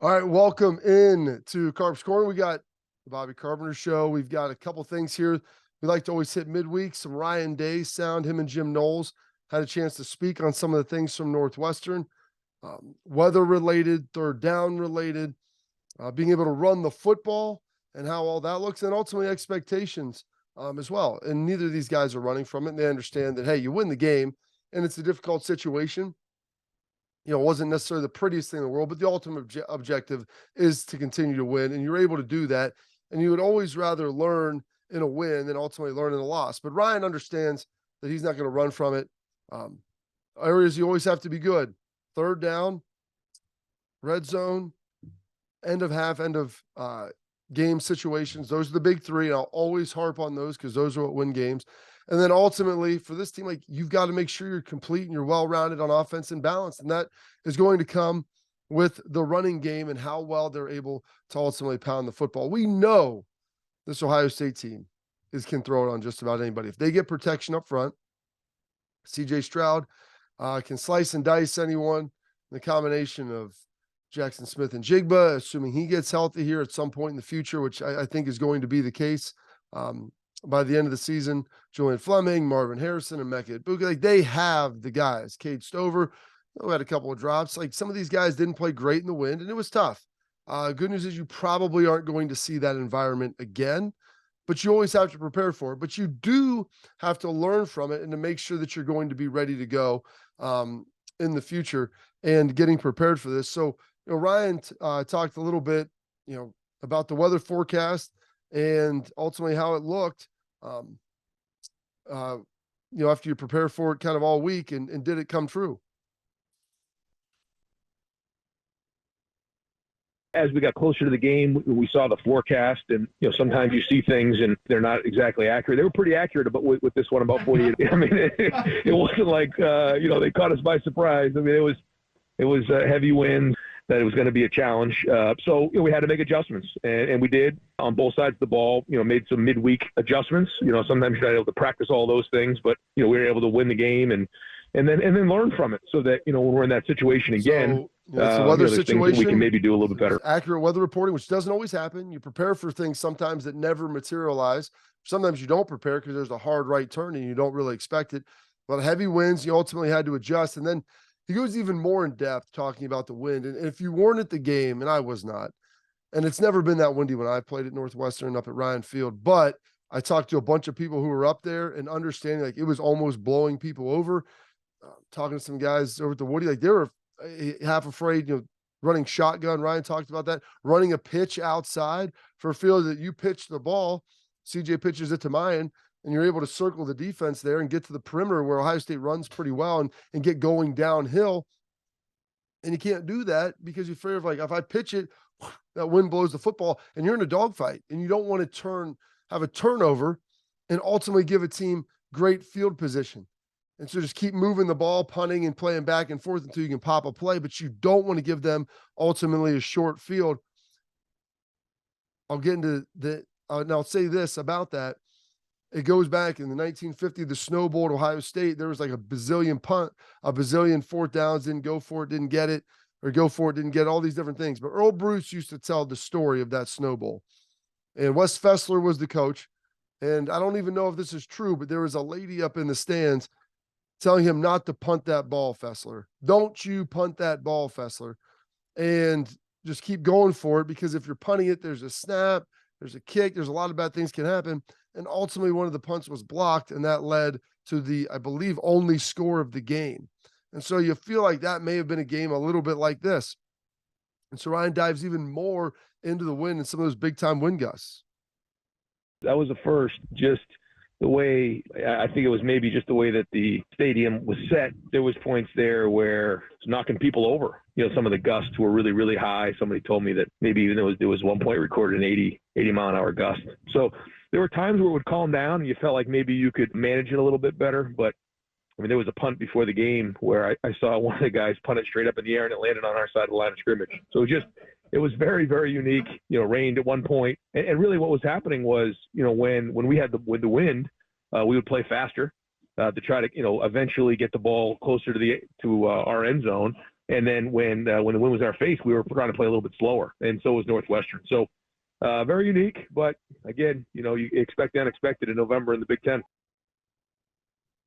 All right, welcome in to Carps Corner. We got the Bobby Carpenter show. We've got a couple things here. We like to always hit midweek, some Ryan Day sound. Him and Jim Knowles had a chance to speak on some of the things from Northwestern, weather related, third down related, being able to run the football and how all that looks, and ultimately expectations as well. And neither of these guys are running from it. And they understand that, hey, you win the game and it's a difficult situation. It wasn't necessarily the prettiest thing in the world, but the ultimate objective is to continue to win. And you're able to do that. And you would always rather learn in a win than ultimately learn in a loss. But Ryan understands that he's not going to run from it. Areas you always have to be good. Third down, red zone, end of half, end of game situations. Those are the big three. And I'll always harp on those because those are what win games. And then ultimately for this team, like, you've got to make sure you're complete and you're well-rounded on offense and balanced. And that is going to come with the running game and how well they're able to ultimately pound the football. We know this Ohio State team can throw it on just about anybody. If they get protection up front, CJ Stroud can slice and dice anyone. The combination of Jackson Smith and Jigba, assuming he gets healthy here at some point in the future, which I think is going to be the case. By the end of the season, Julian Fleming, Marvin Harrison, and Mecca Ibuka, like, they have the guys. Cade Stover, who had a couple of drops. Like, some of these guys didn't play great in the wind, and it was tough. Good news is you probably aren't going to see that environment again, but you always have to prepare for it. But you do have to learn from it and to make sure that you're going to be ready to go in the future and getting prepared for this. So, Ryan talked a little bit, about the weather forecast and ultimately how it looked, after you prepare for it kind of all week, and did it come true? As we got closer to the game, we saw the forecast, and sometimes you see things and they're not exactly accurate. They were pretty accurate with this one, about 48. I mean, it wasn't like they caught us by surprise. I mean, it was heavy winds, that it was going to be a challenge. So we had to make adjustments, and we did on both sides of the ball. Made some midweek adjustments. Sometimes you're not able to practice all those things, but we were able to win the game and then learn from it, so that when we're in that situation again. So, it's a weather situation. We can maybe do a little bit better. Accurate weather reporting, which doesn't always happen. You prepare for things sometimes that never materialize. Sometimes you don't prepare because there's a hard right turn and you don't really expect it. But heavy winds, you ultimately had to adjust. And then he goes even more in depth talking about the wind. And if you weren't at the game, and I was not, and it's never been that windy when I played at Northwestern up at Ryan Field, but I talked to a bunch of people who were up there and understanding, like, it was almost blowing people over. Talking to some guys over at the Woody, like, they were half afraid, running shotgun. Ryan talked about that, running a pitch outside for a field that you pitch the ball. CJ pitches it to Mayan, and you're able to circle the defense there and get to the perimeter where Ohio State runs pretty well and get going downhill. And you can't do that because you're afraid of, like, if I pitch it, that wind blows the football, and you're in a dogfight, and you don't want to have a turnover and ultimately give a team great field position. And so just keep moving the ball, punting and playing back and forth until you can pop a play, but you don't want to give them ultimately a short field. I'll get into and I'll say this about that. It goes back in the 1950, the Snow Bowl at Ohio State. There was like a bazillion punt, a bazillion fourth downs, didn't go for it, didn't get it, or go for it, didn't get it, all these different things. But Earl Bruce used to tell the story of that Snow Bowl. And Wes Fessler was the coach. And I don't even know if this is true, but there was a lady up in the stands telling him not to punt that ball, Fessler. Don't you punt that ball, Fessler. And just keep going for it, because if you're punting it, there's a snap, there's a kick, there's a lot of bad things can happen. And ultimately, one of the punts was blocked, and that led to the, I believe, only score of the game. And so you feel like that may have been a game a little bit like this. And so Ryan dives even more into the wind and some of those big-time wind gusts. That was the first, just the way, I think it was maybe just the way that the stadium was set. There was points there where it's knocking people over. Some of the gusts were really, really high. Somebody told me that maybe even there was one point recorded an 80 mile an hour gust. So there were times where it would calm down and you felt like maybe you could manage it a little bit better. But I mean, there was a punt before the game where I saw one of the guys punt it straight up in the air and it landed on our side of the line of scrimmage. So it was very, very unique. Rained at one point, and really what was happening was, when we had the wind, we would play faster to try to eventually get the ball closer to our end zone. And then when the wind was in our face, we were trying to play a little bit slower, and so was Northwestern. So very unique, but again, you expect the unexpected in November in the Big Ten.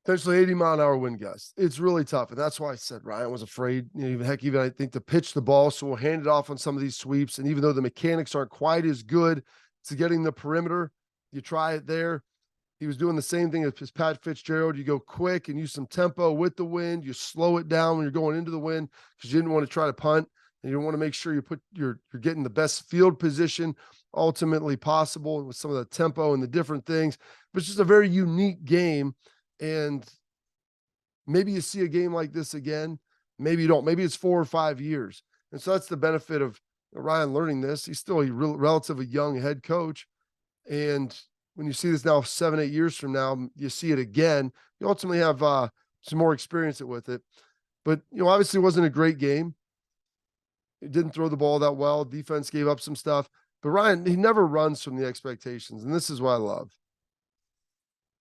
Potentially 80-mile-an-hour wind gusts. It's really tough, and that's why I said Ryan was afraid. Even I think to pitch the ball, so we'll hand it off on some of these sweeps. And even though the mechanics aren't quite as good to getting the perimeter, you try it there. He was doing the same thing as Pat Fitzgerald. You go quick and use some tempo with the wind. You slow it down when you're going into the wind because you didn't want to try to punt, and you want to make sure you're getting the best field position ultimately possible with some of the tempo and the different things. But it's just a very unique game. And maybe you see a game like this again. Maybe you don't. Maybe it's 4 or 5 years. And so that's the benefit of Ryan learning this. He's still a relatively young head coach. And when you see this now 7, 8 years from now, you see it again. You ultimately have some more experience with it. But, obviously it wasn't a great game. He didn't throw the ball that well. Defense gave up some stuff. But Ryan, he never runs from the expectations. And this is what I love.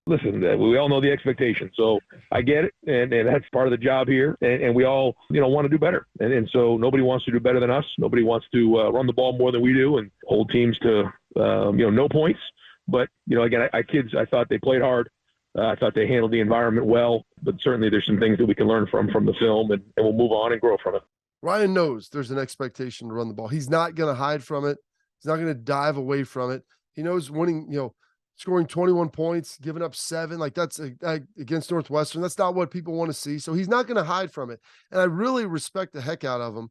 Listen, we all know the expectation, so I get it, and that's part of the job here, and we all, want to do better, and so nobody wants to do better than us. Nobody wants to run the ball more than we do and hold teams to, no points. But, again, I thought they played hard. I thought they handled the environment well, but certainly there's some things that we can learn from the film, and we'll move on and grow from it. Ryan knows there's an expectation to run the ball. He's not going to hide from it. He's not going to dive away from it. He knows winning, scoring 21 points, giving up 7, like that's against Northwestern. That's not what people want to see. So he's not going to hide from it. And I really respect the heck out of him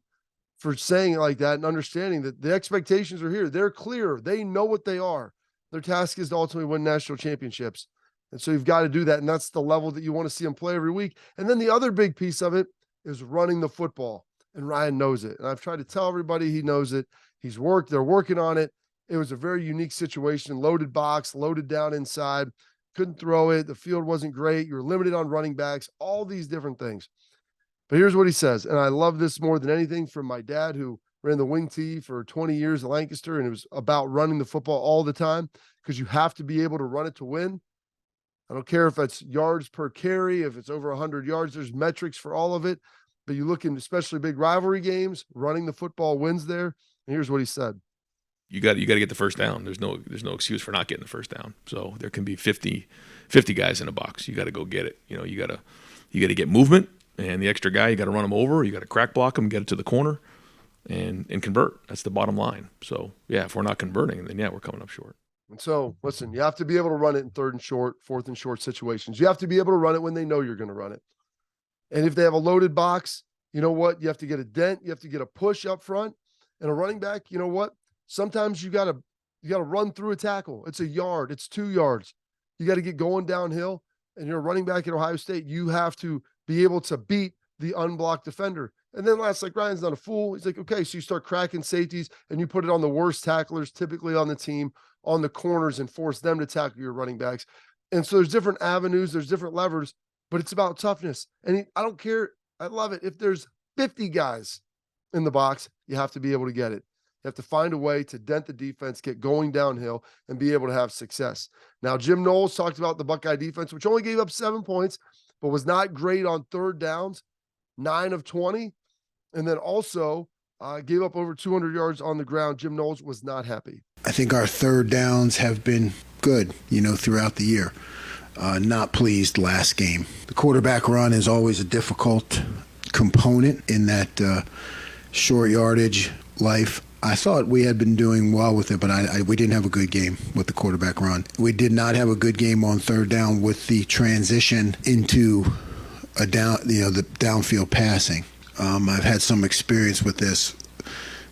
for saying it like that and understanding that the expectations are here. They're clear. They know what they are. Their task is to ultimately win national championships. And so you've got to do that. And that's the level that you want to see him play every week. And then the other big piece of it is running the football. And Ryan knows it. And I've tried to tell everybody he knows it. They're working on it. It was a very unique situation, loaded box, loaded down inside, couldn't throw it. The field wasn't great. You were limited on running backs, all these different things. But here's what he says. And I love this more than anything from my dad, who ran the wing tee for 20 years at Lancaster. And it was about running the football all the time because you have to be able to run it to win. I don't care if it's yards per carry, if it's over 100 yards, there's metrics for all of it. But you look in especially big rivalry games, running the football wins there. And here's what he said. You got to get the first down. There's no excuse for not getting the first down. So there can be 50 guys in a box. You got to go get it. You got to get movement, and the extra guy, you got to run him over. You got to crack block him, get it to the corner, and convert. That's the bottom line. So yeah, if we're not converting, then yeah, we're coming up short. And so listen, you have to be able to run it in 3rd and short, 4th and short situations. You have to be able to run it when they know you're going to run it. And if they have a loaded box, you know what? You have to get a dent. You have to get a push up front. And a running back, you know what? Sometimes you got to run through a tackle. It's a yard. It's 2 yards. You got to get going downhill. And you're a running back at Ohio State. You have to be able to beat the unblocked defender. And then last, like Ryan's not a fool. He's like, okay, so you start cracking safeties and you put it on the worst tacklers, typically on the team, on the corners, and force them to tackle your running backs. And so there's different avenues, there's different levers, but it's about toughness. And I don't care. I love it. If there's 50 guys in the box, you have to be able to get it. You have to find a way to dent the defense, get going downhill, and be able to have success. Now, Jim Knowles talked about the Buckeye defense, which only gave up 7 points, but was not great on 3rd downs, 9 of 20. And then also gave up over 200 yards on the ground. Jim Knowles was not happy. I think our 3rd downs have been good, throughout the year. Not pleased last game. The quarterback run is always a difficult component in that short yardage life. I thought we had been doing well with it, but we didn't have a good game with the quarterback run. We did not have a good game on 3rd down with the transition into the downfield passing. I've had some experience with this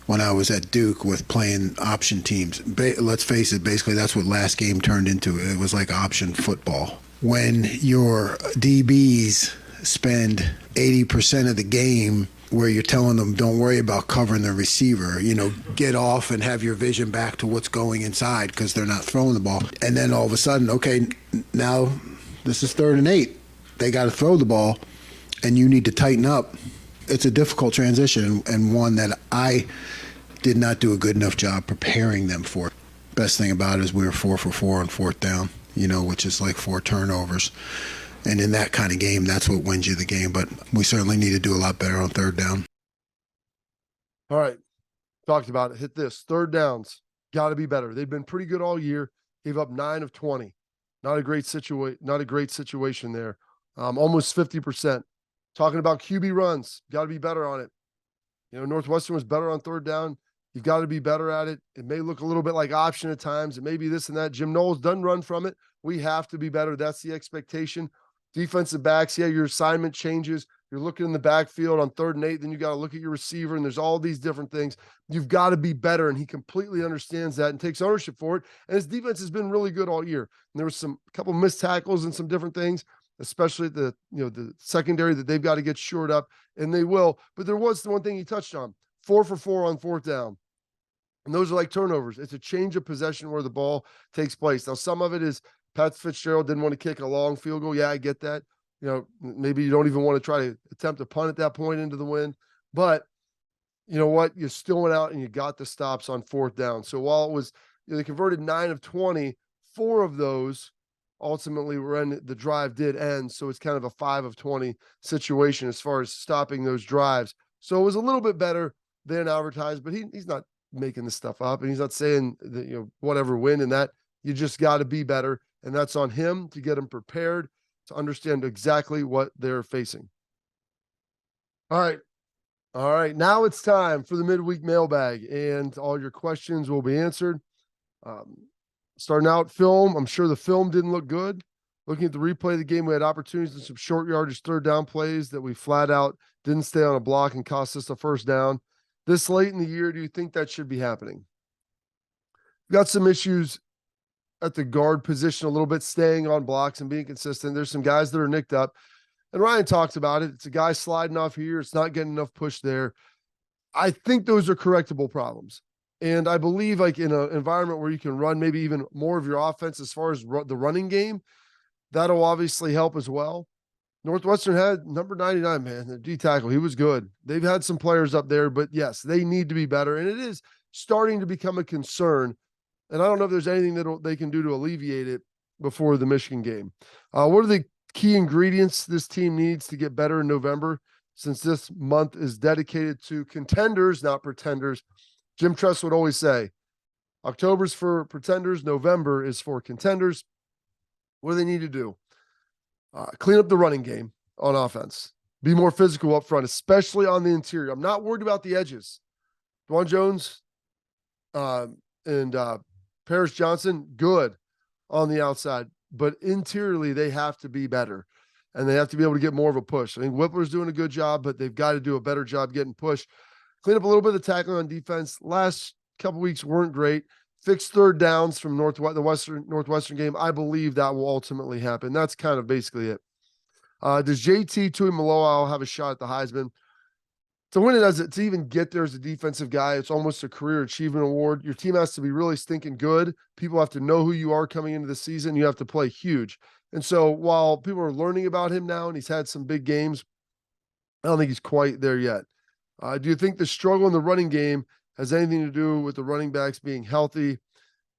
when I was at Duke with playing option teams. Let's face it, basically that's what last game turned into. It was like option football. When your DBs spend 80% of the game where you're telling them don't worry about covering the receiver, get off and have your vision back to what's going inside because they're not throwing the ball. And then all of a sudden, okay, now this is 3rd and 8. They got to throw the ball and you need to tighten up. It's a difficult transition and one that I did not do a good enough job preparing them for. Best thing about it is we were 4 for 4 on 4th down, which is like 4 turnovers. And in that kind of game, that's what wins you the game. But we certainly need to do a lot better on 3rd down. All right. Talked about it. Hit this. Third downs. Got to be better. They've been pretty good all year. Gave up 9 of 20. Not a great situation there. Almost 50%. Talking about QB runs. Got to be better on it. Northwestern was better on third down. You've got to be better at it. It may look a little bit like option at times. It may be this and that. Jim Knowles doesn't run from it. We have to be better. That's the expectation. Defensive backs, yeah, your assignment changes. You're looking in the backfield on 3rd and 8. Then you got to look at your receiver, and there's all these different things. You've got to be better, and he completely understands that and takes ownership for it. And his defense has been really good all year. And there was a couple missed tackles and some different things, especially the secondary that they've got to get shored up, and they will. But there was the one thing he touched on: 4 for 4 on 4th down. And those are like turnovers. It's a change of possession where the ball takes place. Now, some of it is Pat Fitzgerald didn't want to kick a long field goal. Yeah, I get that. Maybe you don't even want to try to attempt a punt at that point into the wind. But you know what? You still went out and you got the stops on 4th down. So while it was, they converted 9 of 20, 4 of those ultimately the drive did end. So it's kind of a 5 of 20 situation as far as stopping those drives. So it was a little bit better than advertised, but he's not making this stuff up, and he's not saying that, whatever win, and that you just got to be better. And that's on him to get them prepared to understand exactly what they're facing. All right. Now it's time for the midweek mailbag, and all your questions will be answered. Starting out film, I'm sure the film didn't look good. Looking at the replay of the game, we had opportunities in some short yardage 3rd down plays that we flat out didn't stay on a block and cost us a 1st down. This late in the year, do you think that should be happening? We've got some issues at the guard position a little bit, staying on blocks and being consistent. There's some guys that are nicked up, and Ryan talks about it. It's a guy sliding off here. It's not getting enough push there. I think those are correctable problems. And I believe, like, in an environment where you can run maybe even more of your offense as far as the running game, that'll obviously help as well. Northwestern had number 99, man, the D tackle. He was good. They've had some players up there, but yes, they need to be better. And it is starting to become a concern. And I don't know if there's anything that they can do to alleviate it before the Michigan game. What are the key ingredients this team needs to get better in November, since this month is dedicated to contenders, not pretenders? Jim Tress would always say, October's for pretenders, November is for contenders. What do they need to do? Clean up the running game on offense. Be more physical up front, especially on the interior. I'm not worried about the edges. Dwan Jones and Paris Johnson, good on the outside. But interiorly, they have to be better. And they have to be able to get more of a push. I think Whippler's doing a good job, but they've got to do a better job getting push. Clean up a little bit of the tackling on defense. Last couple weeks weren't great. Fix 3rd downs from Northwestern game. I believe that will ultimately happen. That's kind of basically it. Does JT Tuimoloau have a shot at the Heisman? To win it, to even get there as a defensive guy, it's almost a career achievement award. Your team has to be really stinking good. People have to know who you are coming into the season. You have to play huge. And so while people are learning about him now and he's had some big games, I don't think he's quite there yet. Do you think the struggle in the running game has anything to do with the running backs being healthy?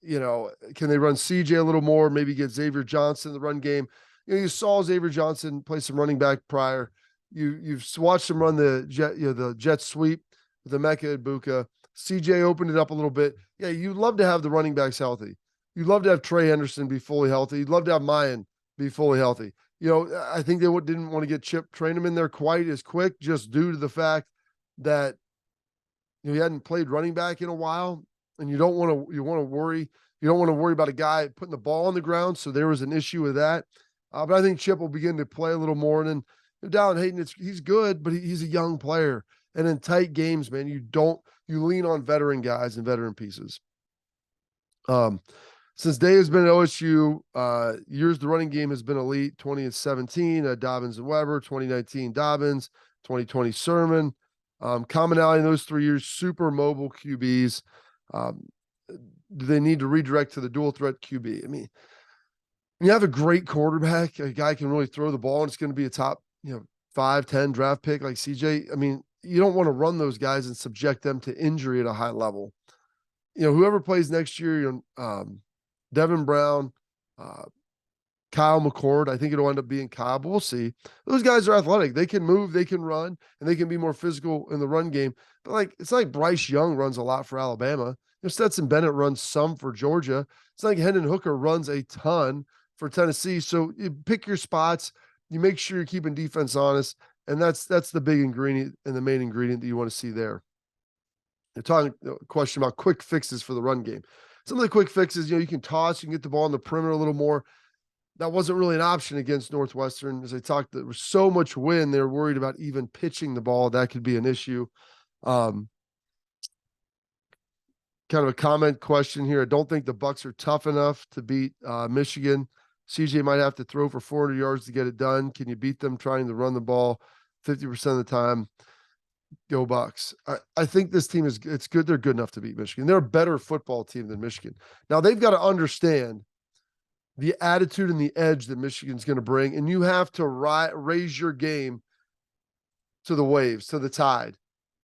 Can they run CJ a little more, maybe get Xavier Johnson in the run game? You saw Xavier Johnson play some running back prior. You've watched him run the jet sweep with Emeka Ibuka. CJ opened it up a little bit. Yeah, you'd love to have the running backs healthy. You'd love to have Trey Henderson be fully healthy. You'd love to have Mayan be fully healthy. I think they didn't want to get Chip Trainum in there quite as quick, just due to the fact that he hadn't played running back in a while, and you don't want to worry. You don't want to worry about a guy putting the ball on the ground. So there was an issue with that. But I think Chip will begin to play a little more. And then Dallin Hayden, he's good, but he's a young player. And in tight games, man, you lean on veteran guys and veteran pieces. Since Day has been at OSU, years the running game has been elite. 2017, Dobbins and Weber. 2019, Dobbins. 2020, Sermon. Commonality in those 3 years, super mobile QBs. Do they need to redirect to the dual threat QB? I mean, when you have a great quarterback, a guy can really throw the ball, and it's going to be a top, 5, 10 draft pick like CJ. I mean, you don't want to run those guys and subject them to injury at a high level. Whoever plays next year, Devin Brown, Kyle McCord. I think it'll end up being Kyle, but we'll see. Those guys are athletic. They can move, they can run, and they can be more physical in the run game. But like, it's not like Bryce Young runs a lot for Alabama. You know, Stetson Bennett runs some for Georgia. It's not like Hendon Hooker runs a ton for Tennessee. So you pick your spots. You make sure you're keeping defense honest, and that's the big ingredient and the main ingredient that you want to see there. They're talking a question about quick fixes for the run game. Some of the quick fixes, you know, you can toss, you can get the ball on the perimeter a little more. That wasn't really an option against Northwestern. As I talked, there was so much wind, they were worried about even pitching the ball. That could be an issue. Kind of a comment question here. I don't think the Bucks are tough enough to beat Michigan. CJ might have to throw for 400 yards to get it done. Can you beat them trying to run the ball 50% of the time? Go Bucks. I think this team it's good. They're good enough to beat Michigan. They're a better football team than Michigan. Now they've got to understand the attitude and the edge that Michigan's going to bring, and you have to raise your game to the waves, to the tide.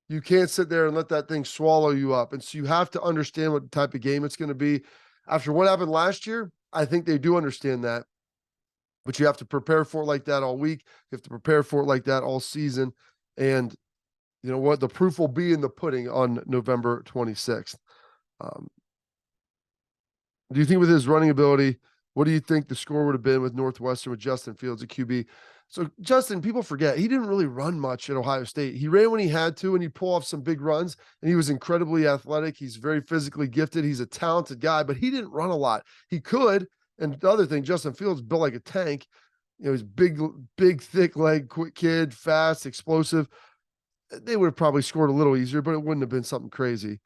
You can't sit there and let that thing swallow you up. And so you have to understand what type of game it's going to be. After what happened last year, I think they do understand that. But you have to prepare for it like that all week. You have to prepare for it like that all season. And you know what? The proof will be in the pudding on November 26th. Do you think with his running ability, what do you think the score would have been with Northwestern with Justin Fields at QB? So Justin, people forget, he didn't really run much at Ohio State. He ran when he had to, and he pulled off some big runs, and he was incredibly athletic. He's very physically gifted. He's a talented guy, but he didn't run a lot. He could. And the other thing, Justin Fields built like a tank. You know, he's big, thick leg, quick kid, fast, explosive. They would have probably scored a little easier, but it wouldn't have been something crazy.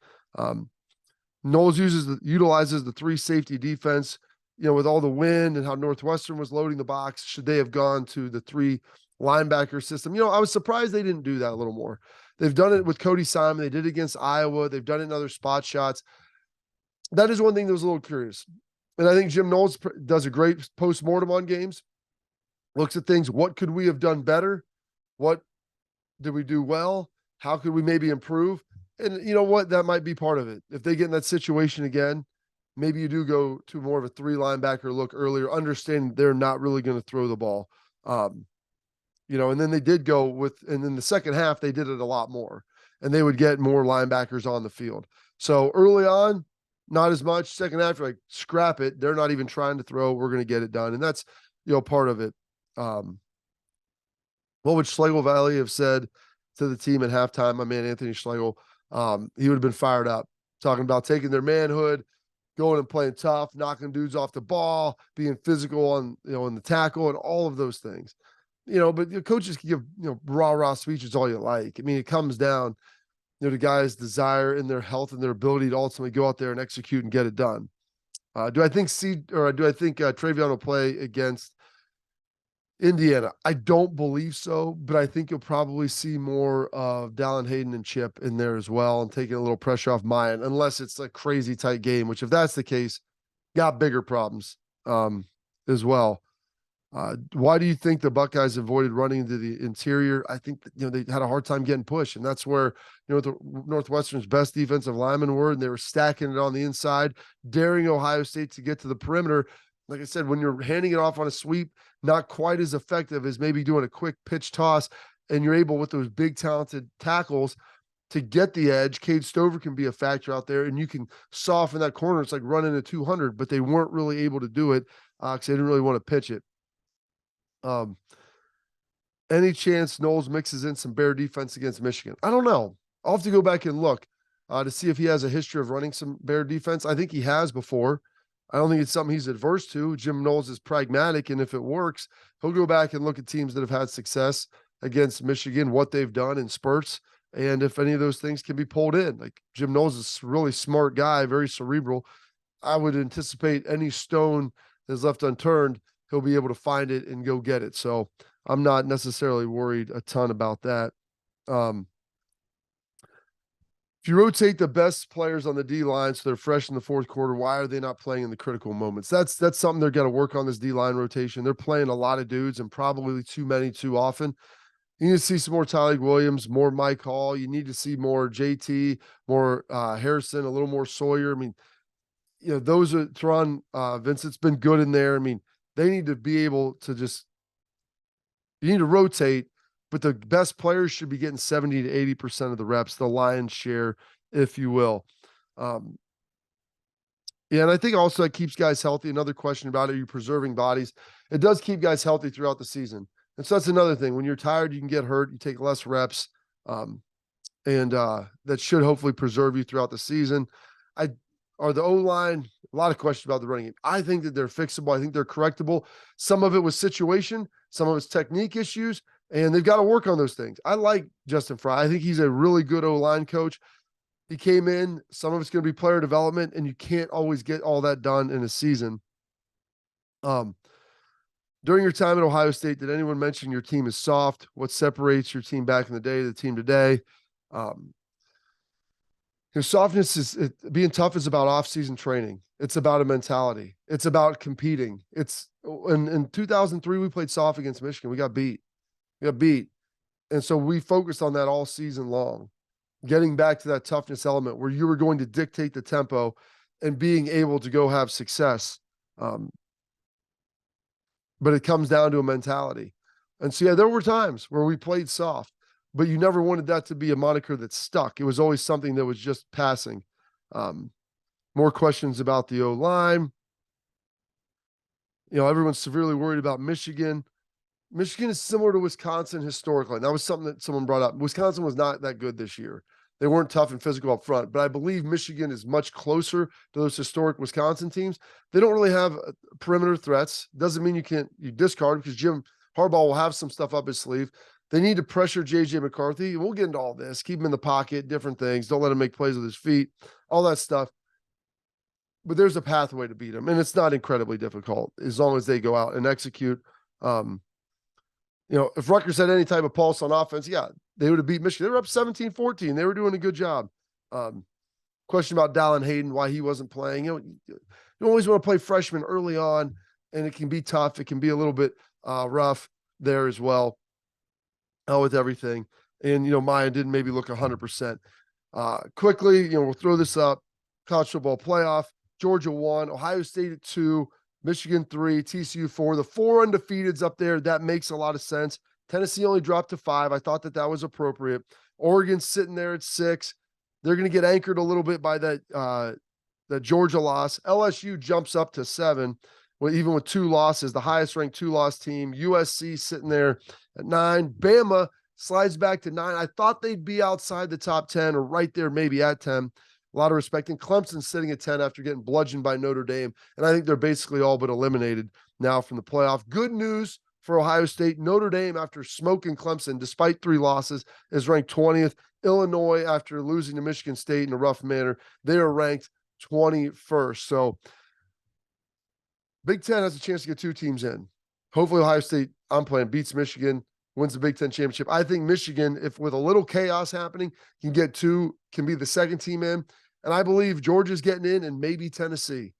Knowles utilizes the 3 safety defense, you know, with all the wind and how Northwestern was loading the box. Should they have gone to the 3 linebacker system? You know, I was surprised they didn't do that a little more. They've done it with Cody Simon. They did it against Iowa. They've done it in other spot shots. That is one thing that was a little curious. And I think Jim Knowles does a great postmortem on games, looks at things. What could we have done better? What did we do well? How could we maybe improve? And you know what? That might be part of it. If they get in that situation again, maybe you do go to more of a 3 linebacker look earlier, understanding they're not really going to throw the ball. You know, and then they did go with, and in the second half, they did it a lot more, and they would get more linebackers on the field. So early on, not as much. Second half, you're like, scrap it. They're not even trying to throw. We're going to get it done. And that's, you know, part of it. What would Schlegel Valley have said to the team at halftime? My man, Anthony Schlegel, he would have been fired up, talking about taking their manhood, going and playing tough, knocking dudes off the ball, being physical on, you know, in the tackle and all of those things. You know, but your coaches can give, you know, rah speeches all you like. I mean, it comes down, you know, to guys' desire and their health and their ability to ultimately go out there and execute and get it done. Do I think Travion will play against Indiana? I don't believe so, but I think you'll probably see more of Dallin Hayden and Chip in there as well, and taking a little pressure off Mayan, unless it's a crazy tight game, which if that's the case, got bigger problems as well. Why do you think the Buckeyes avoided running into the interior? I think that, you know, they had a hard time getting pushed, and that's where, you know, the Northwestern's best defensive linemen were, and they were stacking it on the inside, daring Ohio State to get to the perimeter. Like I said, when you're handing it off on a sweep, not quite as effective as maybe doing a quick pitch toss, and you're able with those big talented tackles to get the edge. Cade Stover can be a factor out there, and you can soften that corner. It's like running a 200, but they weren't really able to do it because they didn't really want to pitch it. Any chance Knowles mixes in some bear defense against Michigan? I don't know. I'll have to go back and look to see if he has a history of running some bear defense. I think he has before. I don't think it's something he's adverse to. Jim Knowles is pragmatic, and if it works, he'll go back and look at teams that have had success against Michigan, what they've done in spurts, and if any of those things can be pulled in. Like, Jim Knowles is a really smart guy, very cerebral. I would anticipate any stone that's left unturned, he'll be able to find it and go get it. So I'm not necessarily worried a ton about that. If you rotate the best players on the D line so they're fresh in the fourth quarter, why are they not playing in the critical moments? That's something they're going to work on, this D line rotation. They're playing a lot of dudes and probably too many too often. You need to see some more Tyleik Williams, more Mike Hall. You need to see more JT, more Harrison, a little more Sawyer. I mean, you know, those are Teron Vincent's been good in there. I mean, They need to be able to you need to rotate, but the best players should be getting 70 to 80% of the reps, the lion's share, if you will. Yeah, and I think also it keeps guys healthy. Another question about, are you preserving bodies? It does keep guys healthy throughout the season. And so that's another thing. When you're tired, you can get hurt, you take less reps. And that should hopefully preserve you throughout the season. Are the O-line, a lot of questions about the running game. I think that they're fixable. I think they're correctable. Some of it was situation, some of it's technique issues, and they've got to work on those things. I like Justin Fry. I think he's a really good O-line coach. He came in, some of it's going to be player development, and you can't always get all that done in a season. During your time at Ohio State, did anyone mention your team is soft? What separates your team back in the day, the team today? Softness is being tough is about off-season training. It's about a mentality. It's about competing. In 2003, we played soft against Michigan. We got beat. And so we focused on that all season long, getting back to that toughness element where you were going to dictate the tempo and being able to go have success. But it comes down to a mentality. And so, yeah, there were times where we played soft, but you never wanted that to be a moniker that stuck. It was always something that was just passing. More questions about the O-line. Everyone's severely worried about Michigan. Michigan is similar to Wisconsin historically. And that was something that someone brought up. Wisconsin was not that good this year. They weren't tough and physical up front, but I believe Michigan is much closer to those historic Wisconsin teams. They don't really have perimeter threats. Doesn't mean you discard, because Jim Harbaugh will have some stuff up his sleeve. They need to pressure J.J. McCarthy. We'll get into all this. Keep him in the pocket, different things. Don't let him make plays with his feet, all that stuff. But there's a pathway to beat him, and it's not incredibly difficult as long as they go out and execute. If Rutgers had any type of pulse on offense, yeah, they would have beat Michigan. They were up 17-14. They were doing a good job. Question about Dallin Hayden, why he wasn't playing. You always want to play freshmen early on, and it can be tough. It can be a little bit rough there as well with everything. And, Maya didn't maybe look 100%. Quickly, we'll throw this up. College football playoff. Georgia 1, Ohio State at 2, Michigan 3, TCU 4. The 4 undefeateds up there, that makes a lot of sense. Tennessee only dropped to 5. I thought that was appropriate. Oregon's sitting there at 6. They're going to get anchored a little bit by that Georgia loss. LSU jumps up to 7, even with 2 losses, the highest ranked 2-loss team. USC sitting there at 9. Bama slides back to 9. I thought they'd be outside the top 10 or right there, maybe at 10. A lot of respect. And Clemson's sitting at 10 after getting bludgeoned by Notre Dame. And I think they're basically all but eliminated now from the playoff. Good news for Ohio State. Notre Dame, after smoking Clemson, despite 3 losses, is ranked 20th. Illinois, after losing to Michigan State in a rough manner, they are ranked 21st. So Big Ten has a chance to get 2 teams in. Hopefully Ohio State, I'm playing, beats Michigan, wins the Big Ten championship. I think Michigan, if with a little chaos happening, can get 2, can be the second team in. And I believe Georgia's getting in, and maybe Tennessee.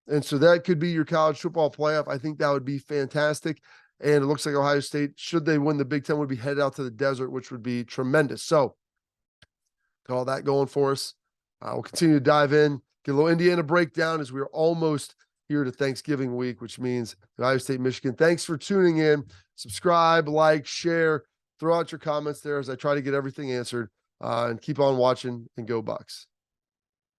And so that could be your college football playoff. I think that would be fantastic. And it looks like Ohio State, should they win the Big Ten, would be headed out to the desert, which would be tremendous. So, got all that going for us. We'll continue to dive in, get a little Indiana breakdown as we're almost here to Thanksgiving week, which means Ohio State, Michigan. Thanks for tuning in. Subscribe, like, share, throw out your comments there as I try to get everything answered. And keep on watching, and go Bucks.